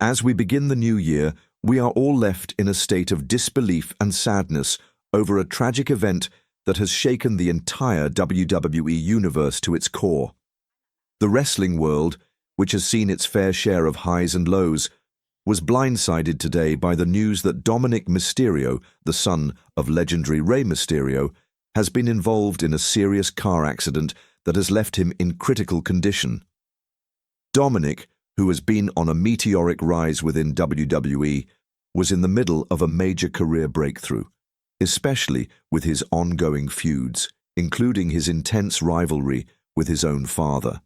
As we begin the new year, we are all left in a state of disbelief and sadness over a tragic event that has shaken the entire WWE universe to its core. The wrestling world, which has seen its fair share of highs and lows, was blindsided today by the news that Dominik Mysterio, the son of legendary Rey Mysterio, has been involved in a serious car accident that has left him in critical condition. Dominik, who has been on a meteoric rise within WWE, was in the middle of a major career breakthrough, especially with his ongoing feuds, including his intense rivalry with his own father.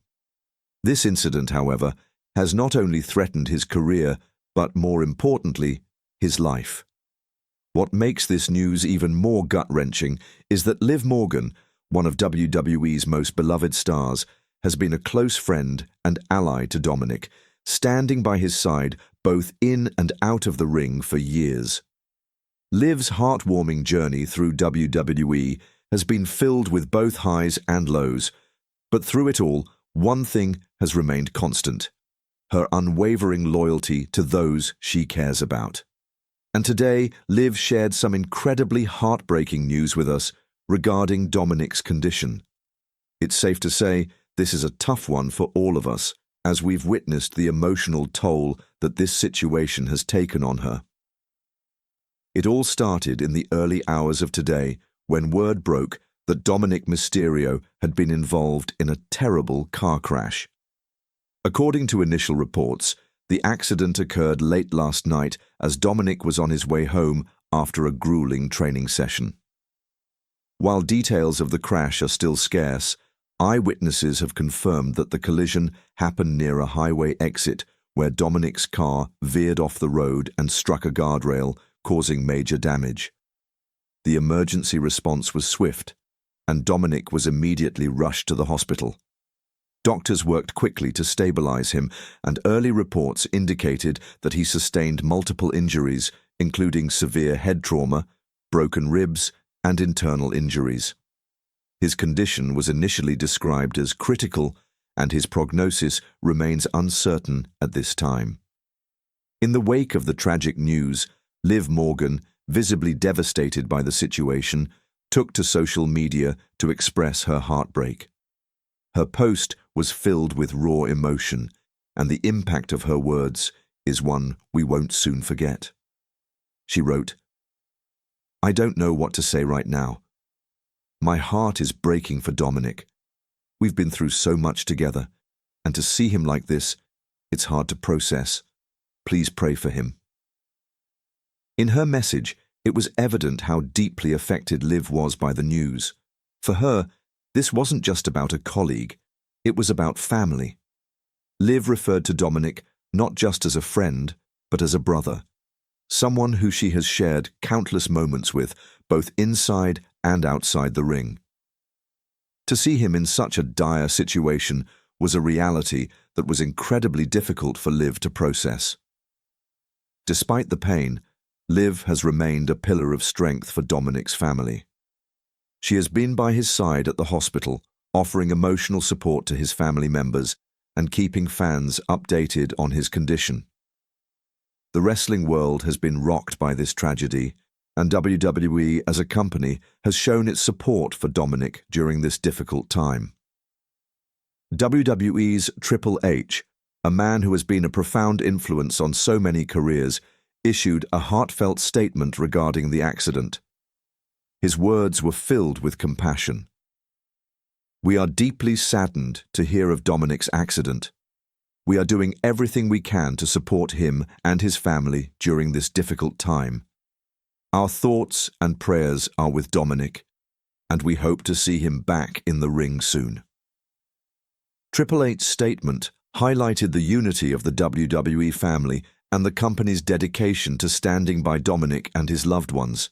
This incident, however, has not only threatened his career, but more importantly, his life. What makes this news even more gut-wrenching is that Liv Morgan, one of WWE's most beloved stars, has been a close friend and ally to Dominik, standing by his side both in and out of the ring for years. Liv's heartwarming journey through WWE has been filled with both highs and lows, but through it all, one thing has remained constant: her unwavering loyalty to those she cares about. And today, Liv shared some incredibly heartbreaking news with us regarding Dominik's condition. It's safe to say this is a tough one for all of us, as we've witnessed the emotional toll that this situation has taken on her. It all started in the early hours of today when word broke that Dominik Mysterio had been involved in a terrible car crash. According to initial reports, the accident occurred late last night as Dominik was on his way home after a grueling training session. While details of the crash are still scarce, eyewitnesses have confirmed that the collision happened near a highway exit where Dominik's car veered off the road and struck a guardrail, causing major damage. The emergency response was swift, and Dominik was immediately rushed to the hospital. Doctors worked quickly to stabilize him, and early reports indicated that he sustained multiple injuries, including severe head trauma, broken ribs, and internal injuries. His condition was initially described as critical, and his prognosis remains uncertain at this time. In the wake of the tragic news, Liv Morgan, visibly devastated by the situation, took to social media to express her heartbreak. Her post was filled with raw emotion, and the impact of her words is one we won't soon forget. She wrote, "I don't know what to say right now. My heart is breaking for Dominik. We've been through so much together, and to see him like this, it's hard to process. Please pray for him." In her message, it was evident how deeply affected Liv was by the news. For her, this wasn't just about a colleague, it was about family. Liv referred to Dominik not just as a friend, but as a brother, someone who she has shared countless moments with, both inside and outside the ring. To see him in such a dire situation was a reality that was incredibly difficult for Liv to process. Despite the pain, Liv has remained a pillar of strength for Dominik's family. She has been by his side at the hospital, offering emotional support to his family members and keeping fans updated on his condition. The wrestling world has been rocked by this tragedy, and WWE as a company has shown its support for Dominik during this difficult time. WWE's Triple H, a man who has been a profound influence on so many careers, issued a heartfelt statement regarding the accident. His words were filled with compassion. "We are deeply saddened to hear of Dominik's accident. We are doing everything we can to support him and his family during this difficult time. Our thoughts and prayers are with Dominik, and we hope to see him back in the ring soon." Triple H's statement highlighted the unity of the WWE family and the company's dedication to standing by Dominik and his loved ones.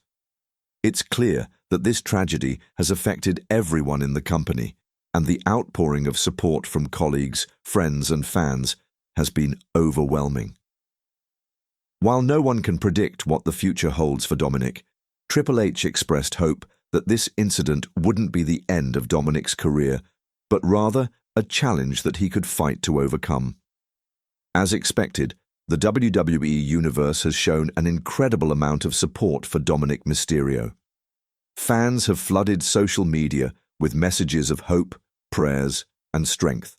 It's clear that this tragedy has affected everyone in the company, and the outpouring of support from colleagues, friends, and fans has been overwhelming. While no one can predict what the future holds for Dominik, Triple H expressed hope that this incident wouldn't be the end of Dominik's career, but rather a challenge that he could fight to overcome. As expected, The WWE Universe has shown an incredible amount of support for Dominik Mysterio. Fans have flooded social media with messages of hope, prayers, and strength.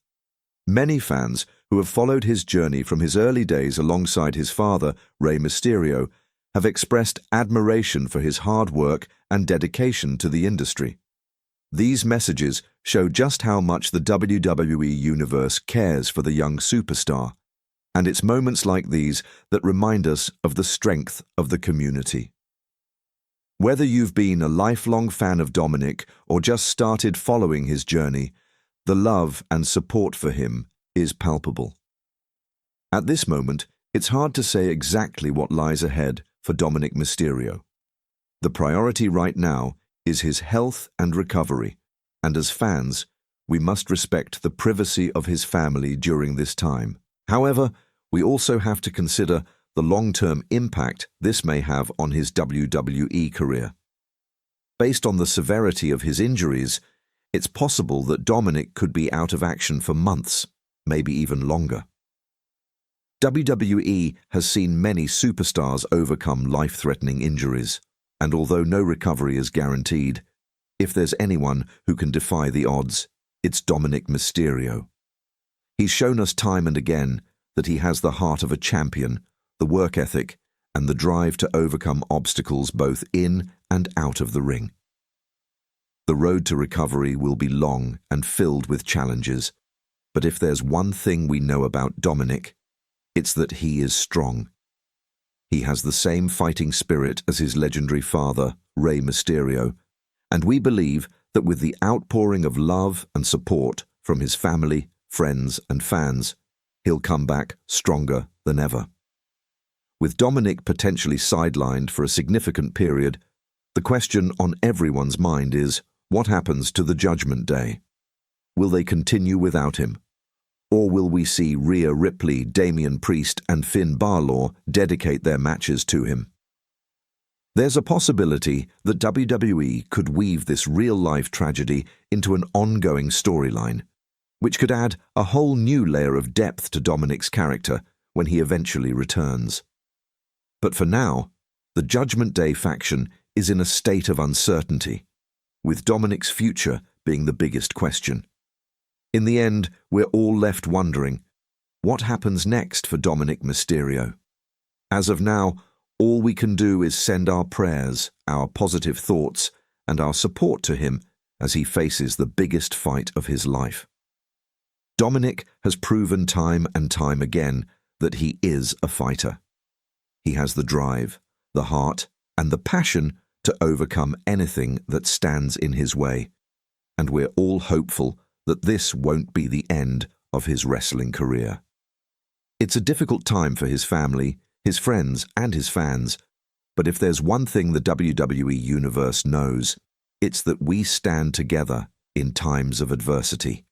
Many fans who have followed his journey from his early days alongside his father, Rey Mysterio, have expressed admiration for his hard work and dedication to the industry. These messages show just how much the WWE Universe cares for the young superstar, and it's moments like these that remind us of the strength of the community. Whether you've been a lifelong fan of Dominik or just started following his journey, the love and support for him is palpable. At this moment, it's hard to say exactly what lies ahead for Dominik Mysterio. The priority right now is his health and recovery, and as fans, we must respect the privacy of his family during this time. However, we also have to consider the long-term impact this may have on his WWE career. Based on the severity of his injuries, it's possible that Dominik could be out of action for months, maybe even longer. WWE has seen many superstars overcome life-threatening injuries, and although no recovery is guaranteed, if there's anyone who can defy the odds, it's Dominik Mysterio. He's shown us time and again that he has the heart of a champion, the work ethic, and the drive to overcome obstacles both in and out of the ring. The road to recovery will be long and filled with challenges, but if there's one thing we know about Dominik, it's that he is strong. He has the same fighting spirit as his legendary father, Rey Mysterio, and we believe that with the outpouring of love and support from his family, friends, and fans, he'll come back stronger than ever. With Dominik potentially sidelined for a significant period, the question on everyone's mind is, what happens to the Judgment Day? Will they continue without him? Or will we see Rhea Ripley, Damian Priest, and Finn Balor dedicate their matches to him? There's a possibility that WWE could weave this real-life tragedy into an ongoing storyline, which could add a whole new layer of depth to Dominik's character when he eventually returns. But for now, the Judgment Day faction is in a state of uncertainty, with Dominik's future being the biggest question. In the end, we're all left wondering, what happens next for Dominik Mysterio? As of now, all we can do is send our prayers, our positive thoughts, and our support to him as he faces the biggest fight of his life. Dominik has proven time and time again that he is a fighter. He has the drive, the heart, and the passion to overcome anything that stands in his way, and we're all hopeful that this won't be the end of his wrestling career. It's a difficult time for his family, his friends, and his fans, but if there's one thing the WWE Universe knows, it's that we stand together in times of adversity.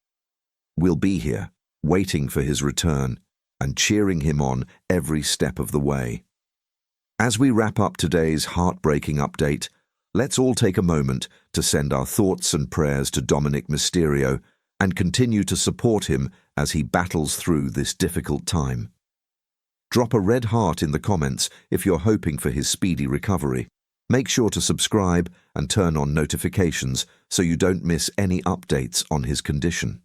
We'll be here, waiting for his return and cheering him on every step of the way. As we wrap up today's heartbreaking update, let's all take a moment to send our thoughts and prayers to Dominik Mysterio and continue to support him as he battles through this difficult time. Drop a red heart in the comments if you're hoping for his speedy recovery. Make sure to subscribe and turn on notifications so you don't miss any updates on his condition.